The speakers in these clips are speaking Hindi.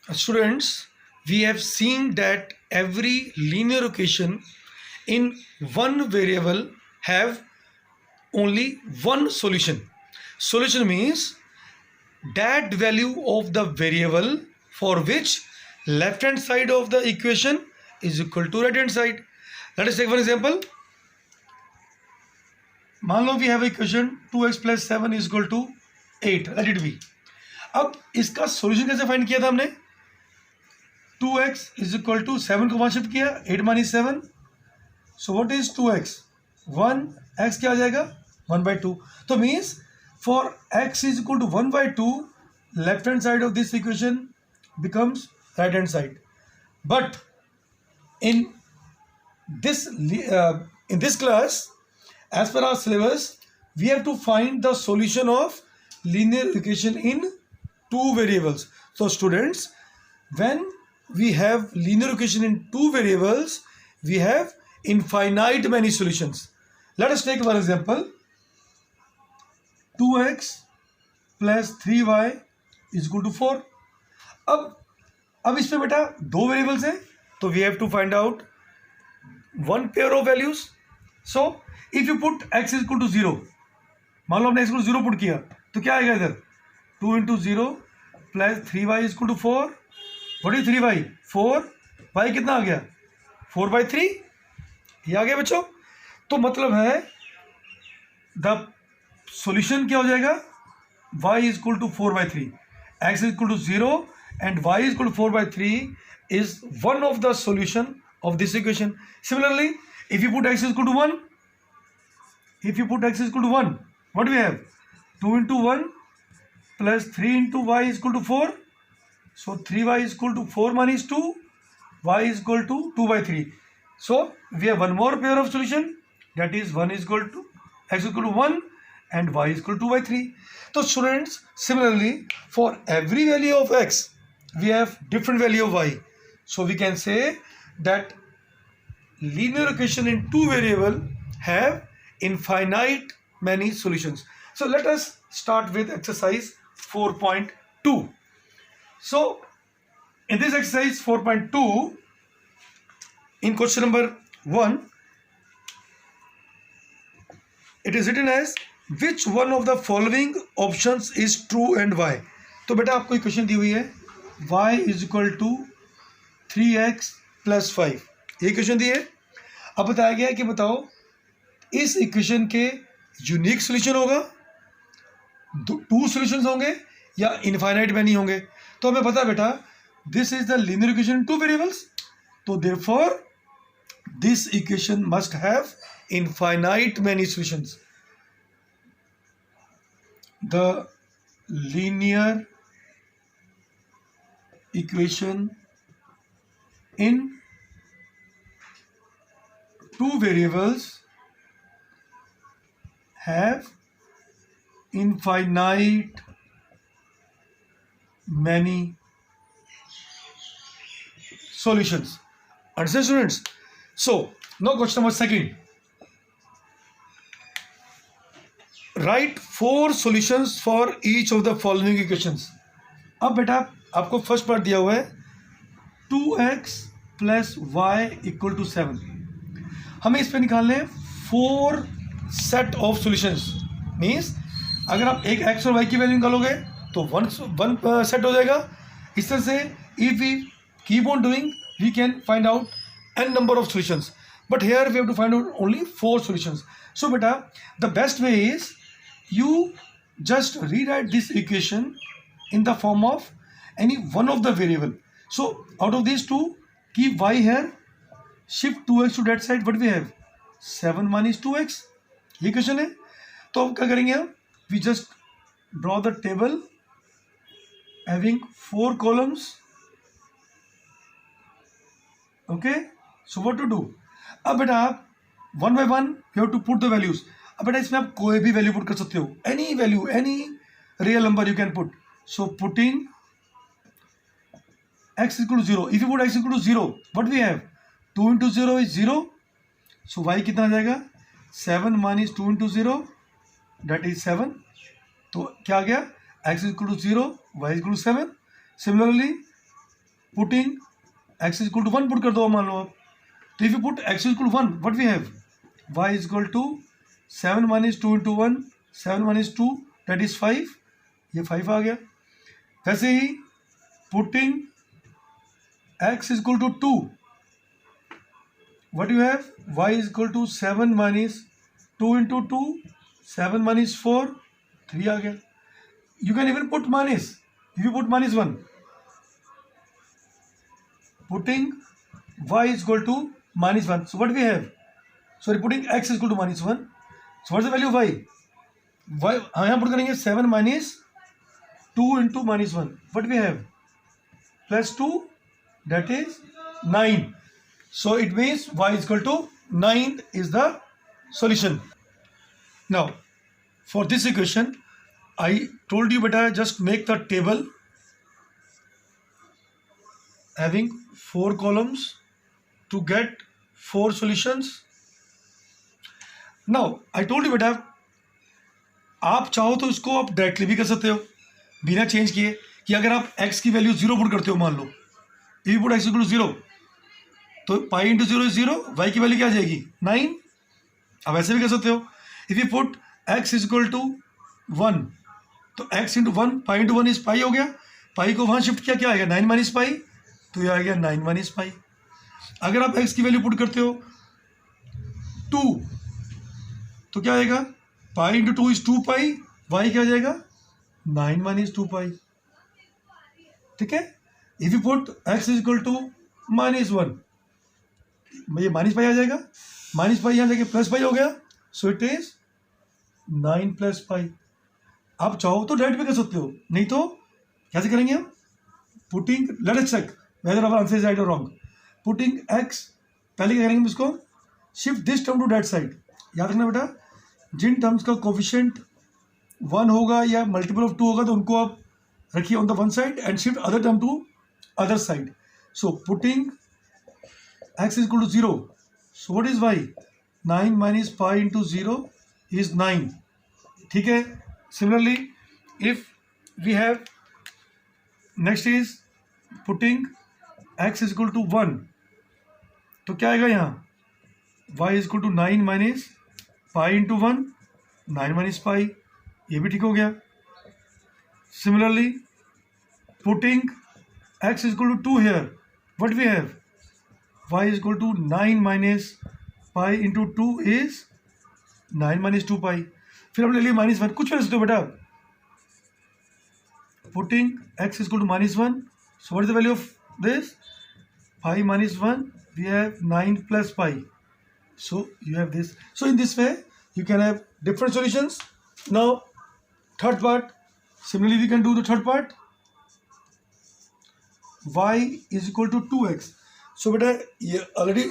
Students, we have seen that every linear equation in one variable have only one solution. Solution means that value of the variable for which left hand side of the equation is equal to right hand side. Let us take one example. मान लो we have equation 2x plus 7 is equal to 8, let it be. अब इसका सॉल्यूशन कैसे फाइंड किया था हमने? 2x इज इक्वल टू 7 को वहाँ शिफ्ट किया, 8 minus 7. So what is 2x? 1. x क्या आ जाएगा? 1/2. तो means for x is equal to 1/2, left hand side of this equation becomes right hand side. But in this class, as per our syllabus, we have to find the solution of linear equation in two variables. So students, when we have linear equation in two variables, we have infinite many solutions. Let us take one example. 2x plus 3y is equal to 4. अब इसमें बेटा दो वेरिएबल्स हैं, तो we have to find out one pair of values. So if you put x is equal to 0, मान लो हमने x इक्वल टू 0 पुट किया, तो क्या आएगा इधर? 2 into 0 plus 3y is equal to 4. What is 3y? 4. y कितना आ गया? 4/3. ये आ गया बच्चों. तो मतलब है द सॉल्यूशन क्या हो जाएगा? y is equal to 4/3, x is equal to 0 and y is equal to 4/3 is one of the solution of this equation. Similarly, if you put x is equal to 1, what do we have? 2 into 1 plus 3 into y is equal to 4. So 3y is equal to 4 minus 2, y is equal to 2/3. So we have one more pair of solution, that is 1 is equal to x is equal to 1 and y is equal to 2/3. So students, similarly for every value of x we have different value of y. So we can say that linear equation in two variable have infinite many solutions. So let us start with exercise 4.2. So in this exercise 4.2, in question number 1, it is written as which one of the following options is true and why. तो बेटा आपको इक्वेशन दी हुई है y is equal to 3x plus 5, ये इक्वेशन दी है. अब बताया गया है कि बताओ इस इक्वेशन के यूनिक सोल्यूशन होगा, टू सोल्यूशंस होंगे या इनफाइनाइट मैनी होंगे. तो हमें पता है बेटा this is the linear equation two variables, तो therefore this equation must have infinite many solutions. The linear equation in two variables have infinite many solutions. Understand students? So now question number 2. Write 4 solutions for each of the following equations. अब बेटा आपको फर्स्ट पार्ट दिया हुआ है 2x plus Y equal to 7. हमें इस पे निकालने 4 सेट ऑफ सॉल्यूशंस. मीन्स अगर आप एक x और y की वैल्यू निकालोगे तो वन सेट हो जाएगा. इस तरह से if we keep on doing we can find out n number of solutions, but here we have to find out only 4 solutions. So बेटा the best way is you just rewrite this equation in the form of any one of the variable. So out of these two, keep y here, shift 2x to that side. What we have? 7 minus 2x. ये क्वेश्चन है. तो अब क्या करेंगे हम? We just draw the table having 4 columns. Okay. So what to do? अब बेटा आप one by one you have to put the values. अब बेटा इसमें आप कोई भी वैल्यू पुट कर सकते हो, any value, any real number you can put. So putting x equal to 0. If you put x equal to 0, what we have? 2 into 0 is 0. So y कितना आ जाएगा? 7 माइनस 2 इंटू 0, दैट इज 7. तो क्या आ गया? x equal to 0, y equal to 7. Similarly putting x is equal to 1 put कर दो मान लो आप. तो if you put x is equal to 1 what we have y is equal to 7 minus 2 into 1 7 minus 2 that is 5. ये 5 आ गया. वैसे ही putting x is equal to 2 what you have y is equal to 7 minus 2 into 2 7 minus 4 3 आ गया. You can even put minus. If you put minus 1 putting y is equal to minus 1, so what we have, sorry, putting x is equal to minus 1, so what's the value of y हम यहाँ पुट करेंगे 7 minus 2 into minus 1, what we have plus 2 that is 9. So it means y is equal to 9 is the solution. Now for this equation I told you beta just make the table having 4 columns to get 4 solutions. Now I told you beta आप चाहो तो इसको आप डायरेक्टली भी कर सकते हो बिना चेंज किए कि अगर आप x की वैल्यू 0 पुट करते हो मान लो if you put x equal to 0 तो पाई इंटू 0 इज 0 वाई की वैल्यू क्या आ जाएगी 9. अब ऐसे भी कर सकते हो if you put x is equal to 1 तो x into 1 pi into 1 is pi हो गया. पाई को वहाँ शिफ्ट किया क्या आएगा 9 माइनस पाई तो ये आ गया 9 माइनस पाई. अगर आप x की वैल्यू पुट करते हो 2 तो क्या आएगा pi into 2 is 2 pi y क्या आ जाएगा 9 माइनस 2 पाई. ठीक है. If you put x is equal to minus 1 ये माइनस पाई आ जाएगा माइनस पाई यहाँ जाके प्लस पाई हो गया so it is 9 plus pi. आप चाहो तो डायरेक्ट भी कर सकते हो नहीं तो कैसे करेंगे हम putting let us check whether our answer is right और रॉन्ग. पुटिंग x पहले क्या करेंगे हम इसको shift this term to that side. याद रखना बेटा जिन टर्म्स का कोफिशिएंट 1 होगा या मल्टीपल ऑफ 2 होगा तो उनको आप रखिए on the one side and shift other term to other side. So putting x is equal to 0. So what is y? 9 minus pi into 0 is 9. ठीक है. Similarly, if we have next is putting x is equal to 1 तो क्या आएगा यहाँ y is equal to 9 minus pi into 1 9 minus pi ये भी ठीक हो गया. Similarly, putting x is equal to 2 here what we have y is equal to 9 minus pi into 2 is 9 minus 2 pi. फिर हमने ले लिया माइनस 1 कुछ भी सकते हो बेटा. Putting x is equal to minus 1 so what is the value of this pi minus 1 we have 9 plus pi so you have this. So in this way you can have different solutions. Now third part similarly we can do the third part. y is equal to 2x. सो बेटा ये already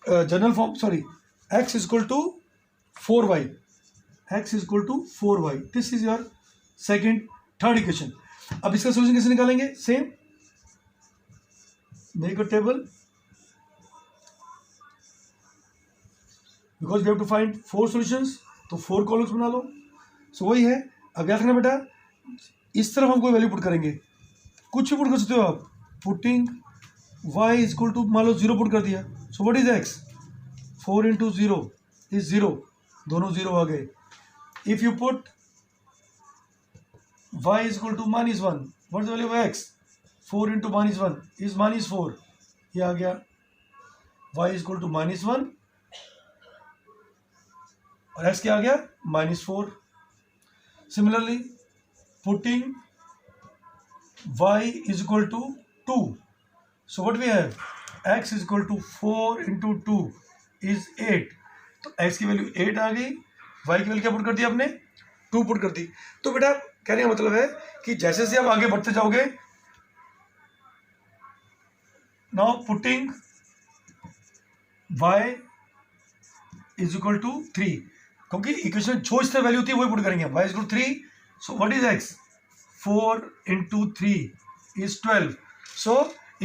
general form sorry x is equal to 4y x is equal to 4y this is your second third equation. अब इसका सोल्यूशन कैसे निकालेंगे same make a table because we have to find 4 solutions तो 4 कॉलम्स बना लो. सो वही है. अब याद रखना बेटा इस तरफ हम कोई वैल्यू पुट करेंगे कुछ भी पुट कर सकते हो आप. Putting y is equal to मान लो 0 पुट कर दिया so what is x 4 into 0 is 0 दोनों 0 आ गए. If you put y is equal to minus 1 what is the value of x 4 into minus 1 is minus 4 ये आ गया. y is equal to minus 1 और x क्या आ गया -4. Similarly putting y is equal to 2. So what we have x is equal to 4 into 2 is 8. तो x की वैल्यू 8 आ गई, y की वैल्यू क्या पुट कर दी आपने 2 पुट कर दी. तो बेटा कहने का मतलब है कि जैसे जैसे आप आगे बढ़ते जाओगे now putting y is equal to 3 क्योंकि इक्वेशन जो इस तरह वैल्यू होती है वही पुट करेंगे. y is equal to 3. So what is x 4 into 3 is 12. So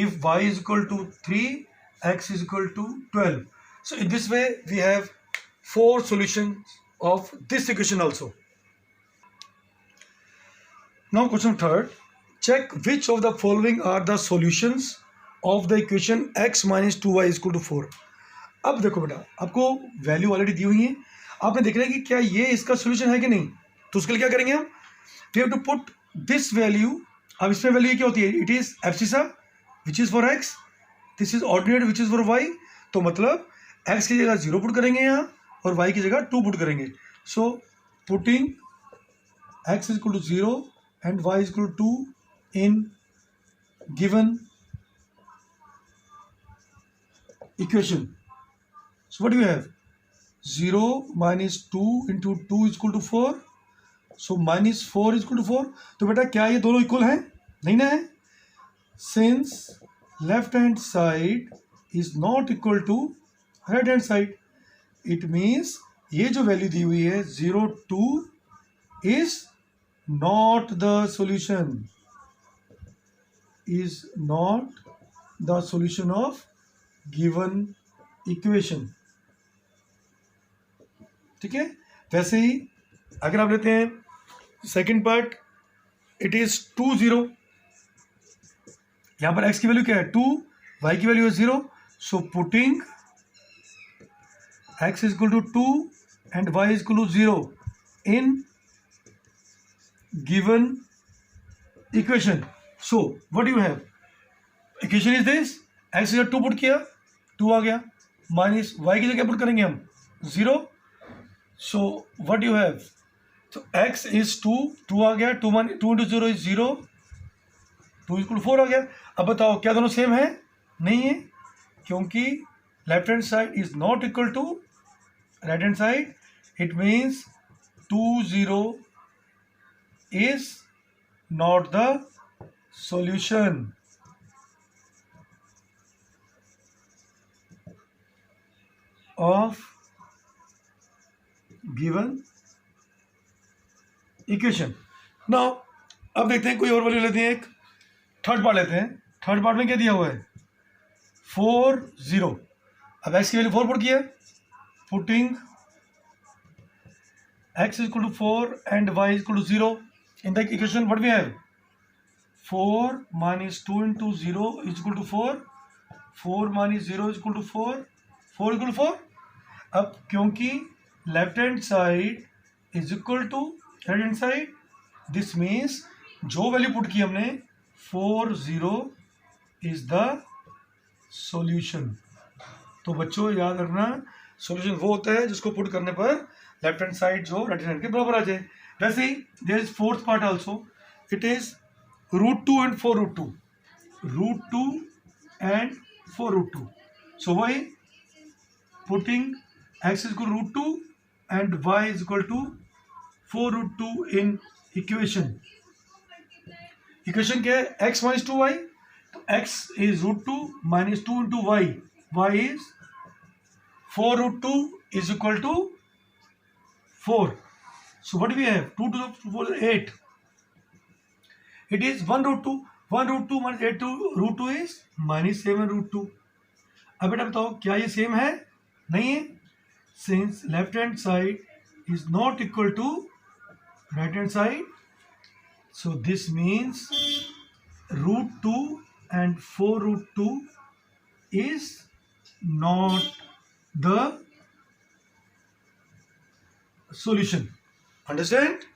if y is equal to 3 x is equal to 12. So in this way we have 4 solutions of this equation also. Now question third, check which of the following are the solutions of the equation x minus 2y is equal to 4. अब देखो बेटा, आपको वैल्यू ऑलरेडी दी हुई है, आपने देखना है कि क्या ये इसका सोल्यूशन है कि नहीं. तो उसके लिए क्या करेंगे हम, we have to put this value. अब इसमें वैल्यू क्या होती है, it is abscissa which is for x, this is ordinate which is for y. तो मतलब एक्स की जगह 0 पुट करेंगे यहाँ और वाई की जगह 2 पुट करेंगे. सो putting x is equal to 0 and y is equal to 2 in given equation. So what do we have? 0 minus 2 into 2 is equal to 4. So minus 4 is equal to 4. तो बेटा क्या ये दोनों इक्वल हैं? नहीं ना है. Since left hand side is not equal to right hand side, it means ये जो वैल्यू दी हुई है 0 2 is not the solution, is not the solution of given equation. ठीक है. वैसे ही अगर आप लेते हैं सेकंड पार्ट, इट इज 2 0. यहां पर x की वैल्यू क्या है 2, y की वैल्यू है 0. सो putting x is equal to 2 and y is equal to 0 in given equation. So what do you have? Equation is this, x is 2 put किया 2 आ गया, माइनस y की जगह पुट करेंगे हम 0. So what do you have? तो x is 2 2 आ गया, 2 into 0 is 0, 2 is equal to 4 आ गया. अब बताओ क्या दोनों सेम है? नहीं है, क्योंकि left hand side is not equal to right hand side. It means 2 0 is not the solution of given equation. Now अब देखते हैं कोई और वैल्यू लेते हैं, एक थर्ड पार्ट लेते हैं. थर्ड पार्ट में क्या दिया हुआ है 4 0. अब x की वैल्यू 4 पुट किया, putting x is equal to 4 and y is equal to 0. In the equation what we have, 4 minus 2 into 0 is equal to 4, 4 minus 0 is equal to 4, 4 is equal to 4. अब क्योंकि left hand side is equal to right hand side, this means जो वैल्यू पुट की हमने 4 0 इज द सॉल्यूशन. तो बच्चों याद रखना, सॉल्यूशन वो होता है जिसको पुट करने पर लेफ्ट हैंड साइड जो राइट हैंड के बराबर आ जाए. वैसे ही there is fourth part also, it is √2 and 4√2, √2 and 4√2. So why putting x is equal to √2 and y is equal to 4√2 in equation. Equation क्या है, x minus 2y. तो x is √2 minus 2 into y, y is 4√2 is equal to 4. So what do we have, 2 to the 4 is 8. It is 1√2, 1√2 minus 8 to √2 is minus 7√2. अब बेटा बताओ क्या ये सेम है? नहीं है. Since left hand side is not equal to right hand side, so this means √2 and 4√2 is not the solution. Understand?